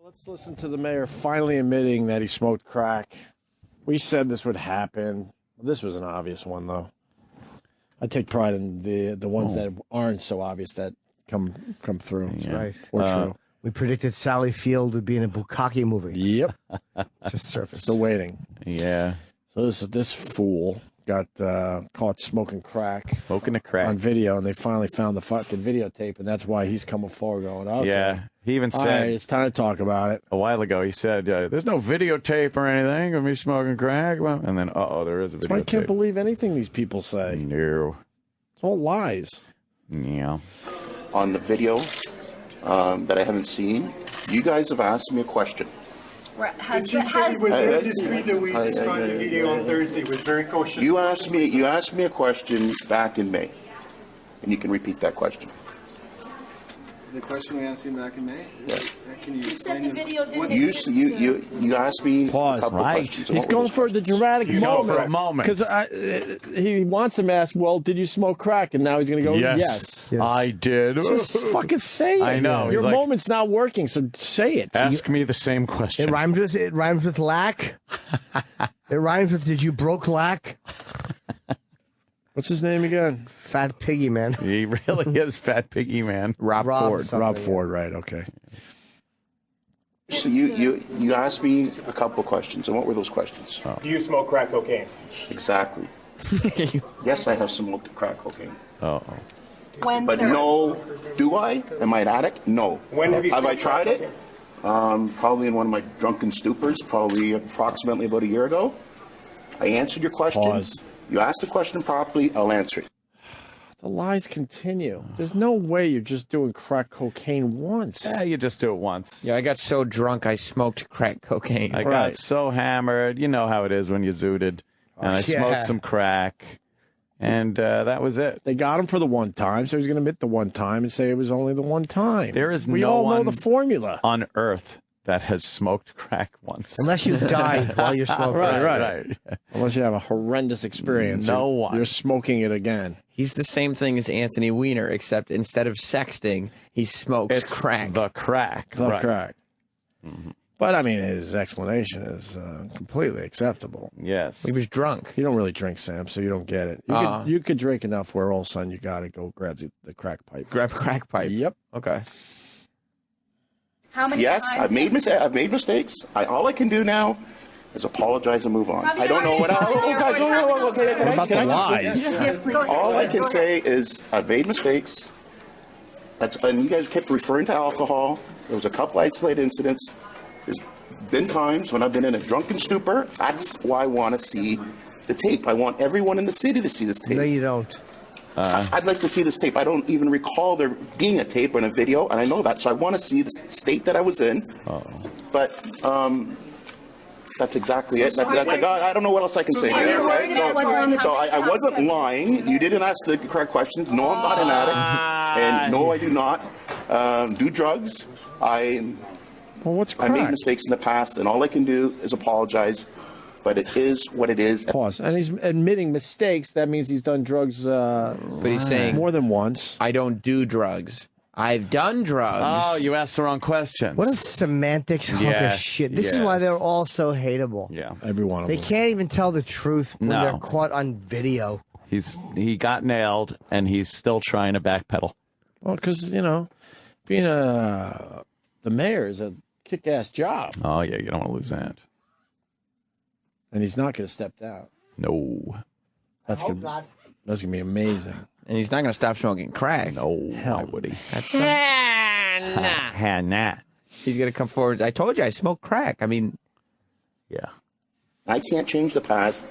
Let's listen to the mayor finally admitting that he smoked crack. We said this would happen. This was an obvious one, though. I take pride in the ones that aren't so obvious that come through. That's right. Or true. We predicted Sally Field would be in a Bukkake movie. Yep. Just surfaced. Still waiting. Yeah. So this fool got caught smoking crack. Smoking a crack. On video, and they finally found the fucking videotape, and that's why he's coming forward going, okay. Yeah. He even said, all right, it's time to talk about it. A while ago, he said, there's no videotape or anything of me smoking crack. Well, and then, there is a videotape. I can't believe anything these people say. No. It's all lies. Yeah. On the video that I haven't seen, you guys have asked me a question. It was very discreet that we described the video on Thursday. It was very cautious. You asked me a question back in May, and you can repeat that question. The question we asked you back in May? Yeah. Can you explain? The video didn't you asked me Pause. a couple Right. questions. He's going for the dramatic He's moment. going for a moment. Because he wants him to ask, well, did you smoke crack? And now he's going to go, yes. I did. Just fucking say it. I know. Your He's like, moment's not working, so say it. Ask me the same question. It rhymes with lack. It rhymes with did you broke lack? What's his name again? Fat Piggy Man. He really is Fat Piggy Man. Rob Ford. something, Rob yeah. Ford, right, okay. So you asked me a couple questions, and what were those questions? Do you smoke crack cocaine? Exactly. Yes, I have smoked crack cocaine. Uh-oh. When? But no, do I? Am I an addict? No. When have you I smoked tried crack it? Probably in one of my drunken stupors, probably approximately about a year ago. I answered your question. Pause. You asked the question properly, I'll answer it. The lies continue. There's no way you're just doing crack cocaine once. Yeah, you just do it once. Yeah, I got so drunk I smoked crack cocaine. I got so hammered. You know how it is when you zooted. And I smoked some crack. And that was it. They got him for the one time, so he's going to admit the one time and say it was only the one time. There is we no all know one the formula on Earth that has smoked crack once. Unless you die while you're smoking. Right. Unless you have a horrendous experience. No one. You're smoking it again. He's the same thing as Anthony Weiner, except instead of sexting, he smokes It's crack. The crack. The right. crack. Mm-hmm. But, I mean, his explanation is completely acceptable. Yes. He was drunk. You don't really drink, Sam, so you don't get it. You could drink enough where all of a sudden you got to go grab the crack pipe. Grab a crack pipe. Yep. Okay. How many Yes, times? I've made mistakes. All I can do now is apologize and move on. I don't know what else. What about the lies? Yes, please. All I can say is I've made mistakes. And you guys kept referring to alcohol. There was a couple isolated incidents. There's been times when I've been in a drunken stupor. That's why I want to see the tape. I want everyone in the city to see this tape. No, you don't. I'd like to see this tape. I don't even recall there being a tape or a video, and I know that. So I want to see the state that I was in. But that's exactly it. I don't know what else I can say here. Okay? So I wasn't lying. You didn't ask the correct questions. No, I'm not an addict. And no, I do not do drugs. Well, what's crack? I made mistakes in the past, and all I can do is apologize. But it is what it is. Pause. And he's admitting mistakes. That means he's done drugs But he's saying, more than once. I don't do drugs. I've done drugs. Oh, you asked the wrong questions. What a semantics hunk of shit. This is why they're all so hateable. Yeah. Every one of them. They can't even tell the truth when No. they're caught on video. He got nailed, and he's still trying to backpedal. Well, because, being the mayor is a kick-ass job. Oh, yeah, you don't want to lose that. And he's not going to step down. No. That's going to be amazing. And he's not going to stop smoking crack. No, why would he? That's Nah. He's going to come forward. I told you I smoke crack. I mean, Yeah. I can't change the past.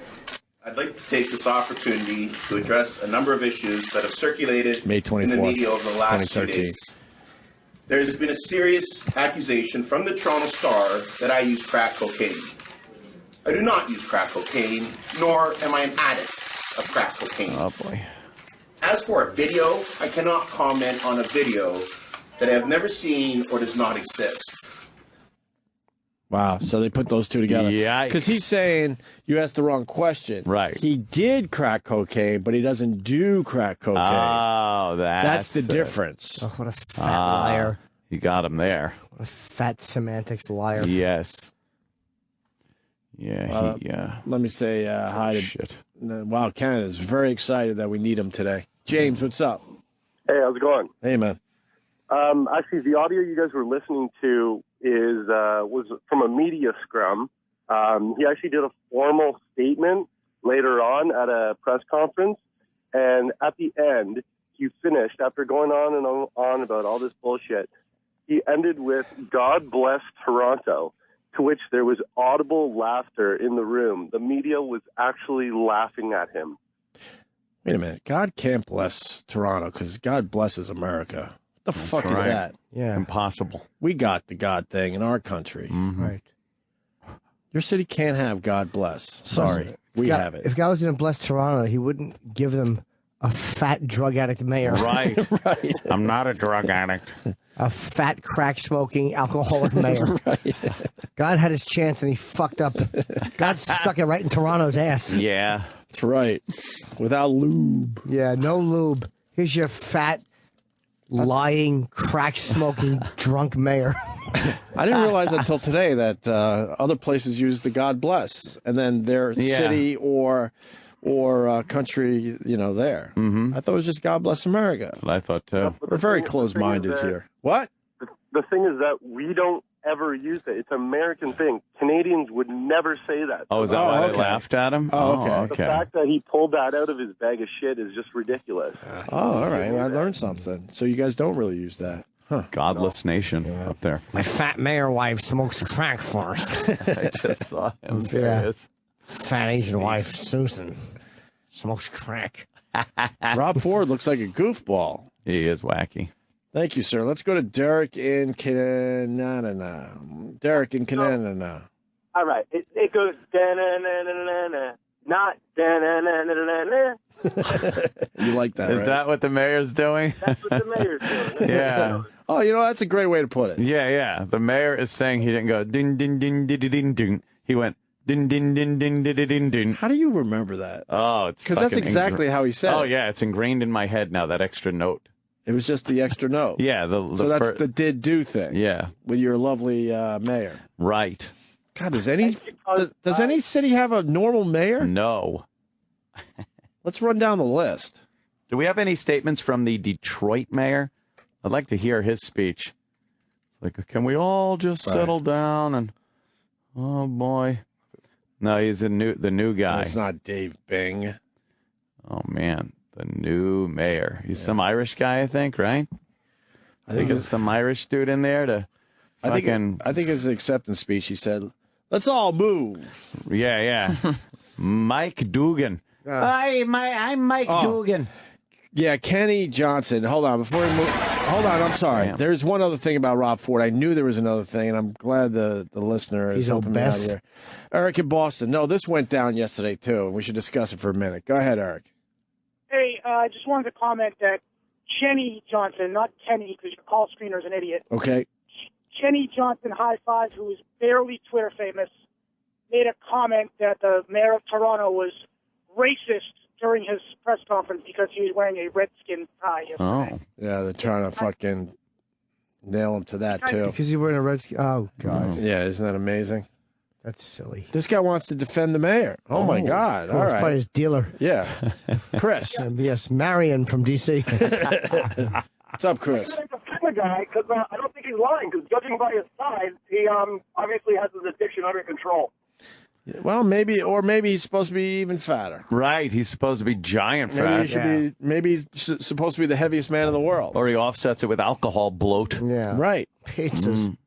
I'd like to take this opportunity to address a number of issues that have circulated May in the 24th, media over the last few 2013. days. There's been a serious accusation from the Toronto Star that I use crack cocaine. I do not use crack cocaine, nor am I an addict of crack cocaine. Oh, boy. As for a video, I cannot comment on a video that I have never seen or does not exist. Wow. So they put those two together. Yikes. Because he's saying you asked the wrong question. Right. He did crack cocaine, but he doesn't do crack cocaine. Oh, That's the it. difference. Oh, what a fat liar. You got him there. What a fat semantics liar. Yes. Yeah, Let me say hi to shit. Wow, Canada's very excited that we need him today. James, what's up? Hey, how's it going? Hey, man. Actually, the audio you guys were listening to was from a media scrum. He actually did a formal statement later on at a press conference, and at the end, he finished, after going on and on about all this bullshit, he ended with, "God bless Toronto," to which there was audible laughter in the room. The media was actually laughing at him. Wait a minute. God can't bless Toronto because God blesses America. What the fuck is that? Yeah. Impossible. We got the God thing in our country. Right. Your city can't have God bless. Sorry. We have it. If God was going to bless Toronto, he wouldn't give them a fat drug addict mayor. Right. Right. I'm not a drug addict. A fat crack smoking alcoholic mayor. Right. God had his chance and he fucked up. God stuck it right in Toronto's ass. Yeah. That's right. Without lube. Yeah, no lube. Here's your fat, lying, crack smoking, drunk mayor. I didn't realize until today that other places use the God bless, and then their city or country, there. I thought it was just God bless America. That's what I thought too. We're very close-minded here. What? The thing is that we don't ever use it. It's an American thing. Canadians would never say that. Oh, is that why they laughed at him? Oh, okay. The fact that he pulled that out of his bag of shit is just ridiculous. Oh, all right. Well, I learned something. So you guys don't really use that. Huh. Godless nation up there. My fat mayor wife smokes crack first. I just saw him. There Yeah. he is. Fat Asian wife, Susan, smokes crack. Rob Ford looks like a goofball. He is wacky. Thank you, sir. Let's go to Derek in Canada. Derek in Canada. All right. It goes da-na-na-na-na-na, not da-na-na-na-na-na. You like that, Is right? that what the mayor's doing? That's what the mayor's doing. Yeah. Oh, that's a great way to put it. Yeah. The mayor is saying he didn't go din din din din din din. He went din din din din din din din. How do you remember that? Oh, it's because that's fucking exactly how he said Oh it. yeah, it's ingrained in my head now. That extra note. It was just the extra note. Yeah. So that's the did do thing. Yeah. With your lovely mayor. Right. God, does any city have a normal mayor? No. Let's run down the list. Do we have any statements from the Detroit mayor? I'd like to hear his speech. Like, can we all just settle down? And oh boy, no, he's the new guy. It's not Dave Bing. Oh man, the new mayor. He's some Irish guy, I think, right? I think it's some Irish dude in there to. I think his acceptance speech. He said, "Let's all move." Yeah. Mike Dugan. I'm Mike Dugan. Yeah, Kenny Johnson. Hold on, before we move. Hold on, I'm sorry. Damn. There's one other thing about Rob Ford. I knew there was another thing, and I'm glad the listener is helping me out here. Eric in Boston. No, this went down yesterday too, and we should discuss it for a minute. Go ahead, Eric. Hey, I just wanted to comment that Jenny Johnson, not Kenny, because your call screener's an idiot. Okay. Jenny Johnson, high five, who is barely Twitter famous, made a comment that the mayor of Toronto was racist during his press conference because he was wearing a Redskin tie yesterday. Oh. Yeah, they're trying to fucking nail him to that too. Because he's wearing a Redskin. Oh, God. Yeah, isn't that amazing? That's silly. This guy wants to defend the mayor. Oh my God. All right. Probably his dealer. Yeah. Chris. Yes, Marion from D.C. What's up, Chris? I'm going to defend the guy because I don't think he's lying, because judging by his size, he obviously has his addiction under control. Well, maybe he's supposed to be even fatter. Right, he's supposed to be giant fat. Maybe he's supposed to be the heaviest man in the world. Or he offsets it with alcohol bloat. Yeah. Right. Pizzas.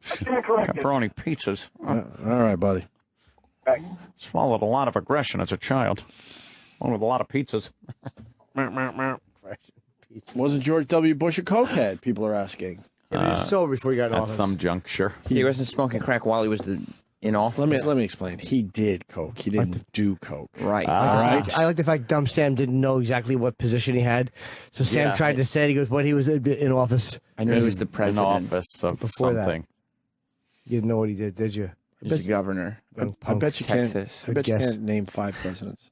Pepperoni pizzas. All right, buddy. Swallowed a lot of aggression as a child. One with a lot of pizzas. Wasn't George W. Bush a cokehead? People are asking. He was sober before he got in At office. some juncture. He wasn't smoking crack while he was in office. Let me explain. He did coke. He didn't do coke. Right. I like the fact Dumb Sam didn't know exactly what position he had. So Sam tried to say it. He goes, when he was in office. I knew he was the president. In office of Before that. something. You didn't know what he did you? He was the governor. I bet you Texas. can't name 5 presidents.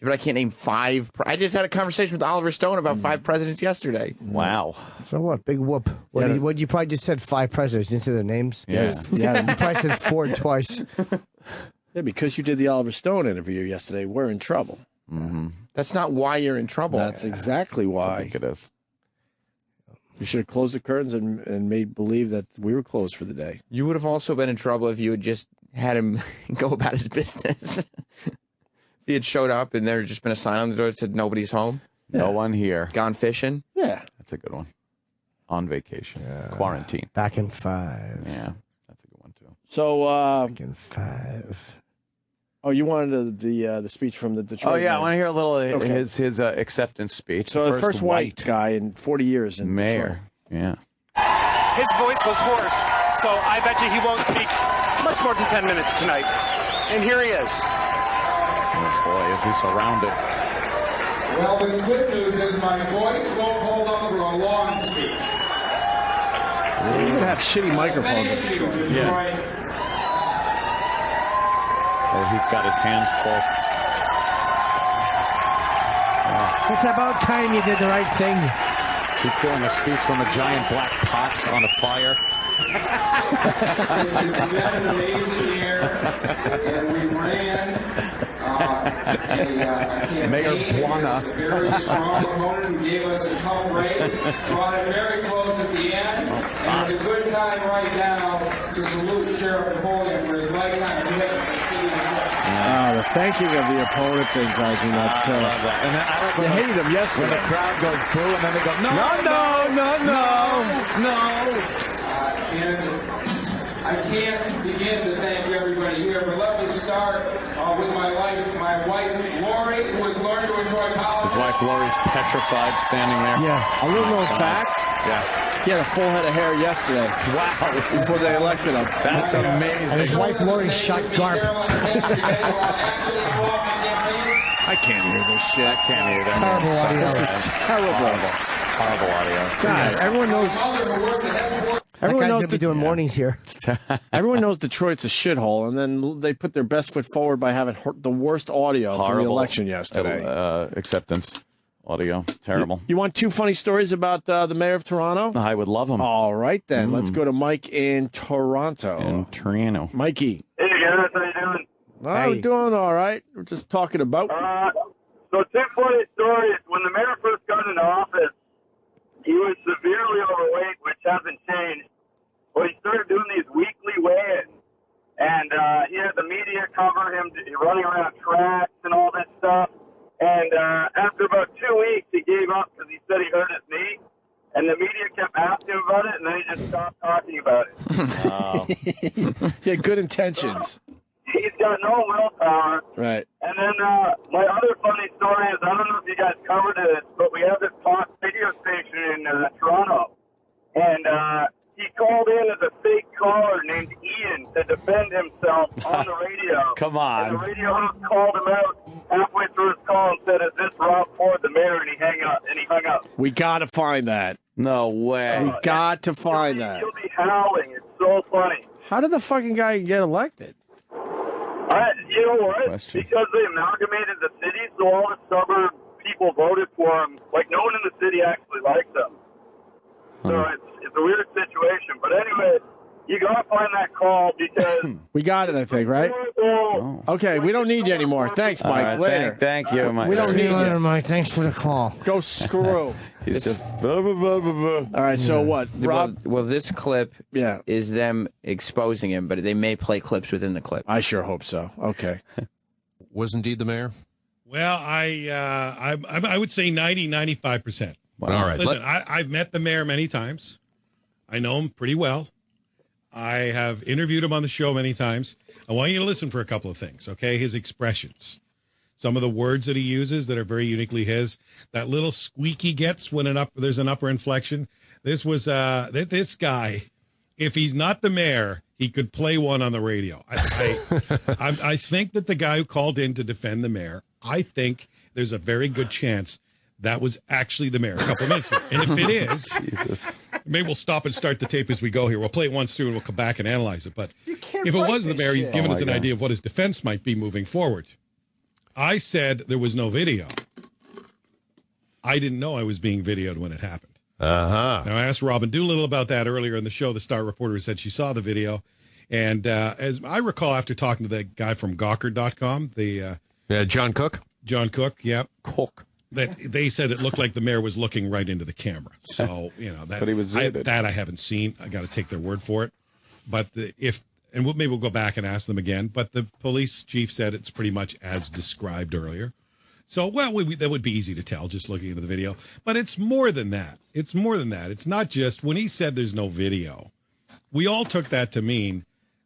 But I can't name 5. I just had a conversation with Oliver Stone about 5 presidents yesterday. Wow. So what? Big whoop. What you probably just said 5 presidents. You didn't say their names? Yeah. Yeah. You probably said 4 twice. Yeah, because you did the Oliver Stone interview yesterday, we're in trouble. Mm-hmm. That's not why you're in trouble. That's exactly I why. think it is. You should have closed the curtains and made believe that we were closed for the day. You would have also been in trouble if you had just had him go about his business. If he had showed up and there had just been a sign on the door that said nobody's home. Yeah. No one here. Gone fishing. Yeah. That's a good one. On vacation. Quarantine. Back in 5. Yeah. That's a good one, too. So, Back in 5. Oh, you wanted the speech from the Detroit. Oh, yeah. man. I want to hear a little his acceptance speech. So the first white guy in 40 years in mayor. Detroit. Yeah. His voice was hoarse, so I bet you he won't speak much more than 10 minutes tonight. And here he is. Oh, boy, is he surrounded. Well, the good news is my voice won't hold up for a long speech. You even have shitty microphones in Detroit. Yeah. Oh, he's got his hands full. It's about time you did the right thing. He's doing a speech from a giant black pot on a fire. It's been an amazing year, and we ran a Mayor campaign Buona. against a very strong opponent who gave us a tough race, brought it very close at the end, and it's a good time right now to salute Sheriff Napoleon for his lifetime commitment. The thanking of the opponent thing drives me nuts too. And then I like You hated him yesterday. when the crowd goes boo, and then they go, no, And I can't begin to thank everybody here, but let me start with my wife, Lori, who has learned to enjoy politics. His wife Lori's petrified standing there. Yeah. A little known fact. Yeah. He had a full head of hair yesterday. Wow. Before they elected him. That's amazing. And his wife Lori shot Garp. I can't hear this shit. I can't hear that. Terrible audio. This is terrible. Horrible audio. God, everyone knows. That Everyone guy's knows. going to be doing mornings here. Everyone knows Detroit's a shithole, and then they put their best foot forward by having the worst audio for the Horrible. election yesterday. Acceptance audio. Terrible. You want 2 funny stories about the mayor of Toronto? I would love them. All right, then. Let's go to Mike in Toronto. In Toronto. Mikey. Hey guys, how you doing? I'm doing all right. We're just talking about. So 2 funny stories. When the mayor first got into office, he was severely overweight, which hasn't changed. Well, he started doing these weekly weigh-ins, and he had the media cover him running around tracks and all this stuff. And after about 2 weeks, he gave up because he said he hurt his knee. And the media kept asking him about it, and then he just stopped talking about it. He had good intentions. He's got no willpower. Right. And then my other funny story is, I don't know if you guys covered it, but we have this talk radio station in Toronto. And he called in as a fake caller named Ian to defend himself on the radio. Come on. And the radio host called him out halfway through his call and said, "Is this Rob Ford, the mayor?" And he hung up. We got to find that. No way. We got to find that. You'll be howling. It's so funny. How did the fucking guy get elected? You know what? Question. Because they amalgamated the city, so all the suburb people voted for him. Like, no one in the city actually likes him. So it's a weird situation. But anyway, you got to find that call because... We got it, I think, right? Okay, we don't need you anymore. Thanks, Mike. All right, Later. Thank you, Mike. We don't need Later, you. Mike. Thanks for the call. Go screw. He's just... Blah, blah, blah, blah, blah. All right, so what? Rob? Well, this clip Yeah. is them exposing him, but they may play clips within the clip. I sure hope so. Okay. Was indeed the mayor? Well, I would say 95%. Wow. All right. Listen, I've met the mayor many times. I know him pretty well. I have interviewed him on the show many times. I want you to listen for a couple of things, okay? His expressions. Some of the words that he uses that are very uniquely his. That little squeak he gets when there's an upper inflection. This was this guy, if he's not the mayor, he could play one on the radio. I think that the guy who called in to defend the mayor, I think there's a very good chance that was actually the mayor a couple of minutes ago. And if it is, Jesus. maybe we'll stop and start the tape as we go here. We'll play it once through and we'll come back and analyze it. But if it was the mayor, he's given us an idea of what his defense might be moving forward. I said there was no video. I didn't know I was being videoed when it happened. Uh-huh. Now, I asked Robin Doolittle about that earlier in the show. The Star reporter said she saw the video. And as I recall, after talking to the guy from Gawker.com, John Cook? John Cook, yeah. Cook. They said it looked like the mayor was looking right into the camera. So, that, but he was that I haven't seen. I got to take their word for it. But maybe we'll go back and ask them again. But the police chief said it's pretty much as described earlier. So, that would be easy to tell just looking into the video. But it's more than that. It's more than that. It's not just when he said there's no video. We all took that to mean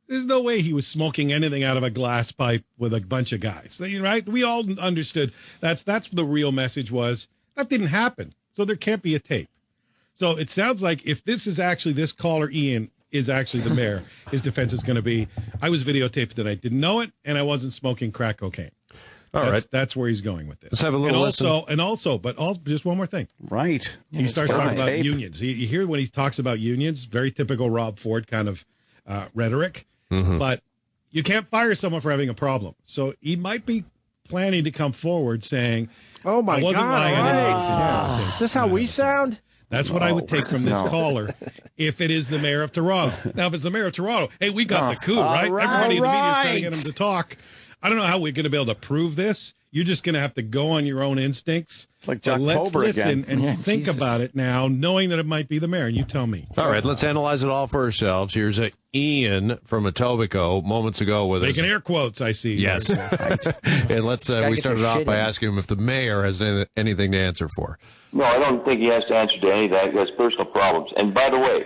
there's no way he was smoking anything out of a glass pipe with a bunch of guys, right? We all understood that's the real message was that didn't happen. So there can't be a tape. So it sounds like if this caller, Ian, is actually the mayor, his defense is going to be, I was videotaped and I didn't know it, and I wasn't smoking crack cocaine. All right. That's where he's going with this. Let's have a little listen. Just one more thing. Right. He starts talking about unions. You hear when he talks about unions, very typical Rob Ford kind of rhetoric. Mm-hmm. But you can't fire someone for having a problem. So he might be planning to come forward saying, "Oh my God! Right. Is this how we sound?" That's what I would take from this caller if it is the mayor of Toronto. Now, if it's the mayor of Toronto, hey, we got the coup, right? Everybody in the media is trying to get him to talk. I don't know how we're going to be able to prove this. You're just going to have to go on your own instincts. It's like October let's listen again. and think about it now, knowing that it might be the mayor. And you tell me. All right, let's analyze it all for ourselves. Here's Ian from Etobicoke moments ago with us. Making air quotes, I see. Yes. And let's we started off by asking him if the mayor has anything to answer for. No, I don't think he has to answer to any of that. He has personal problems. And by the way,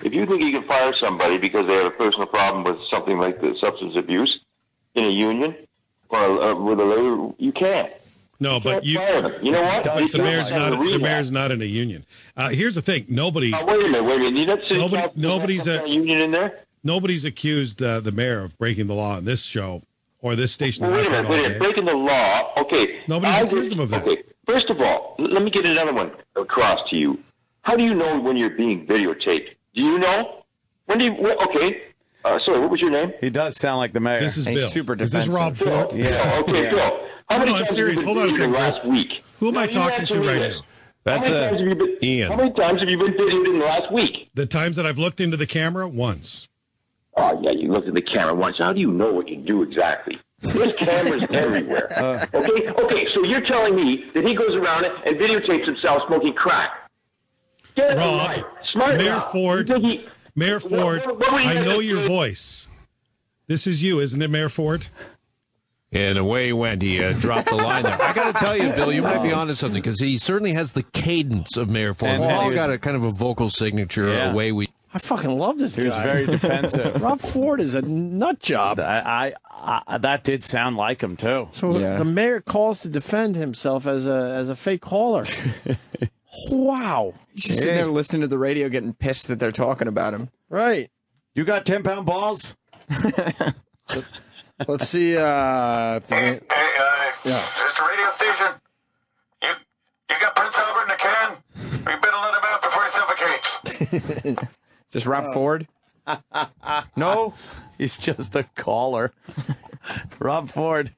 if you think you can fire somebody because they have a personal problem with something like the substance abuse in a union or with a labor, you can't. No, but you know what? But the mayor's not in a union. Here's the thing: nobody. Wait a minute. Nobody's a union in there. Nobody's accused the mayor of breaking the law on this show or this station. Wait a minute. Breaking the law. Okay. Nobody's accused him of that. Okay. First of all, let me get another one across to you. How do you know when you're being videotaped? Do you know? Okay. Sorry, what was your name? He does sound like the mayor. This is He's Bill. super Is defensive. this Rob Ford? Yeah. Okay, yeah. Bill. I'm serious. Hold on a second. Last week. Who am I talking to right now? That's Ian. How many times have you been videoed in the last week? The times that I've looked into the camera, once. Oh, yeah, you looked at the camera once. How do you know what you do exactly? There's cameras everywhere. Okay, so you're telling me that he goes around and videotapes himself smoking crack. Get it Rob, right. Smart Mayor enough. Ford, Mayor Ford, I know your voice. This is you, isn't it, Mayor Ford? And away he went. He dropped the line there. I got to tell you, Bill, you might be onto something because he certainly has the cadence of Mayor Ford. We've all got a kind of a vocal signature. Yeah. I fucking love this guy. He was very defensive. Rob Ford is a nut job. That did sound like him too. So the mayor calls to defend himself as a fake caller. Wow. He's just sitting there listening to the radio, getting pissed that they're talking about him. Right. You got 10-pound balls? Let's see. Yeah. Is this the radio station? You got Prince Albert in a can? You better let him out before he suffocates. Is this Rob Ford? No, he's just a caller. Rob Ford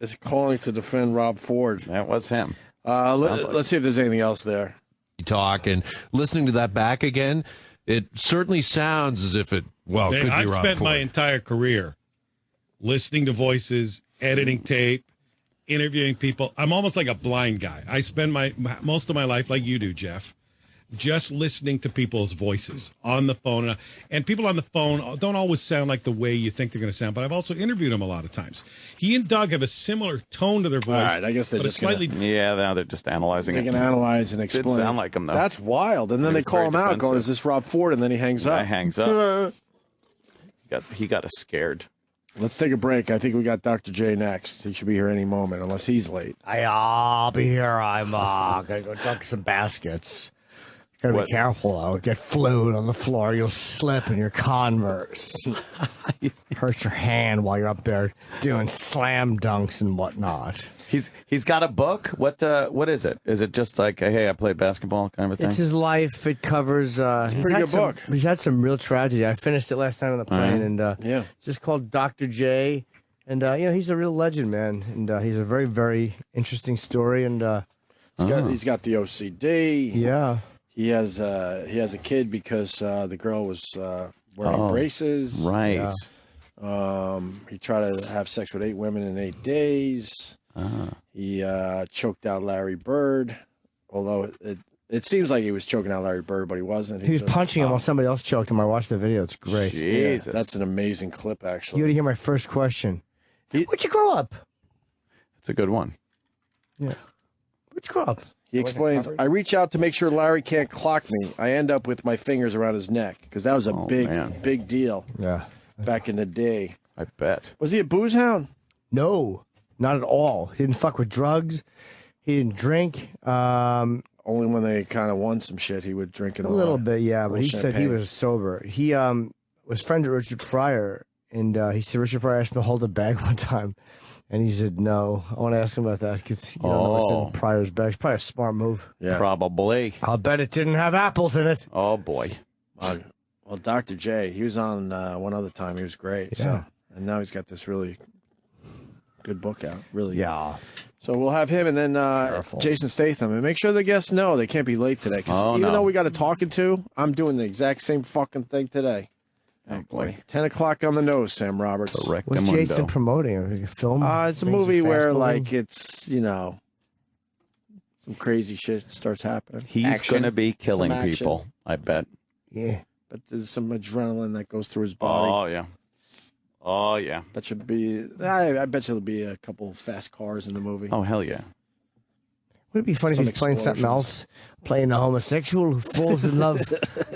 is calling to defend Rob Ford. That was him. Let's see if there's anything else there. Talk and listening to that back again, it certainly sounds as if it could be I've Rob spent Ford. my entire career listening to voices, editing tape, interviewing people. I'm almost like a blind guy. I spend most of my life, like you do, Jeff, just listening to people's voices on the phone. And people on the phone don't always sound like the way you think they're going to sound, but I've also interviewed them a lot of times. He and Doug have a similar tone to their voice. All right, I guess they're just slightly. Yeah, now they're just analyzing They it. can analyze and explain. Did sound like him, though. That's wild. And then they call him out, going, "Is this Rob Ford?" And then he hangs up. He hangs up. He got us scared. Let's take a break. I think we got Dr. J next. He should be here any moment, unless he's late. I'll be here. I'm gonna go dunk some baskets. Gotta be careful, though. Get fluid on the floor. You'll slip in your Converse. Hurt your hand while you're up there doing slam dunks and whatnot. He's got a book. What is it? Is it just like, hey, I played basketball kind of a thing? It's his life. It covers. It's a pretty good book. He's had some real tragedy. I finished it last night on the plane, and it's just called Dr. J. And he's a real legend, man. And he's a very, very interesting story. And he's got the OCD. Yeah. He has a kid because the girl was wearing braces. Right. Yeah. He tried to have sex with 8 women in 8 days. He choked out Larry Bird, although it seems like he was choking out Larry Bird, but he wasn't. He was punching him while somebody else choked him. I watched the video. It's great. Jesus. Yeah, that's an amazing clip, actually. You want to hear my first question? Where'd you grow up? It's a good one. Yeah. Where'd you grow up? He explains, I reach out to make sure Larry can't clock me. I end up with my fingers around his neck, because that was a big deal. Yeah. Back in the day. I bet. Was he a booze hound? No, not at all. He didn't fuck with drugs. He didn't drink. Only when they kind of won some shit, he would drink a little bit, yeah. But he said he was sober. He was friends with Richard Pryor, and he said Richard Pryor asked him to hold a bag one time, and he said no. I want to ask him about that because you don't know what's in Pryor's bag. It's probably a smart move. Yeah, probably. I'll bet it didn't have apples in it. Oh boy. Well, Dr. J, he was on one other time. He was great. Yeah. So, and now he's got this really good book out. Really. Yeah. So we'll have him and then Jason Statham. And make sure the guests know they can't be late today. Because even though we got a talking to, I'm doing the exact same fucking thing today. Oh, boy. 10 o'clock on the nose, Sam Roberts. What's Jason promoting? A film? It's a movie where, like, it's, some crazy shit starts happening. He's going to be killing people, I bet. Yeah. But there's some adrenaline that goes through his body. Oh, yeah. Oh, yeah. That should be, I bet you there'll be a couple fast cars in the movie. Oh, hell yeah. Would it be funny if he's playing something else? Playing a homosexual who falls in love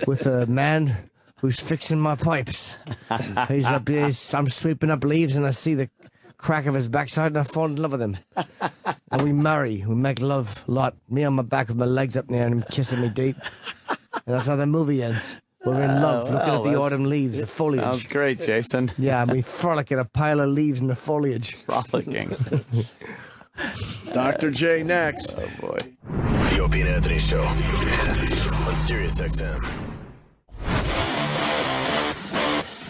with a man who's fixing my pipes. I'm sweeping up leaves and I see the crack of his backside and I fall in love with him. And we marry. We make love a lot. Me on my back with my legs up there and him kissing me deep. And that's how the movie ends. We're in love, looking at the autumn leaves, the foliage. Sounds great, Jason. Yeah, we frolic in a pile of leaves in the foliage. Frolicking. Dr. J next. Oh, boy. The Opie and Anthony Show on Sirius XM.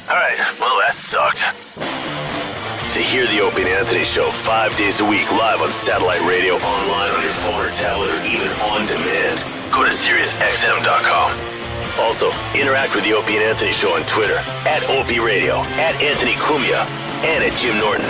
All right, well, that sucked. To hear the Opie and Anthony Show 5 days a week live on satellite radio, online on your phone or tablet, or even on demand, go to SiriusXM.com. Also, interact with the Opie and Anthony Show on Twitter, @Opie Radio, @Anthony Cumia, and @Jim Norton.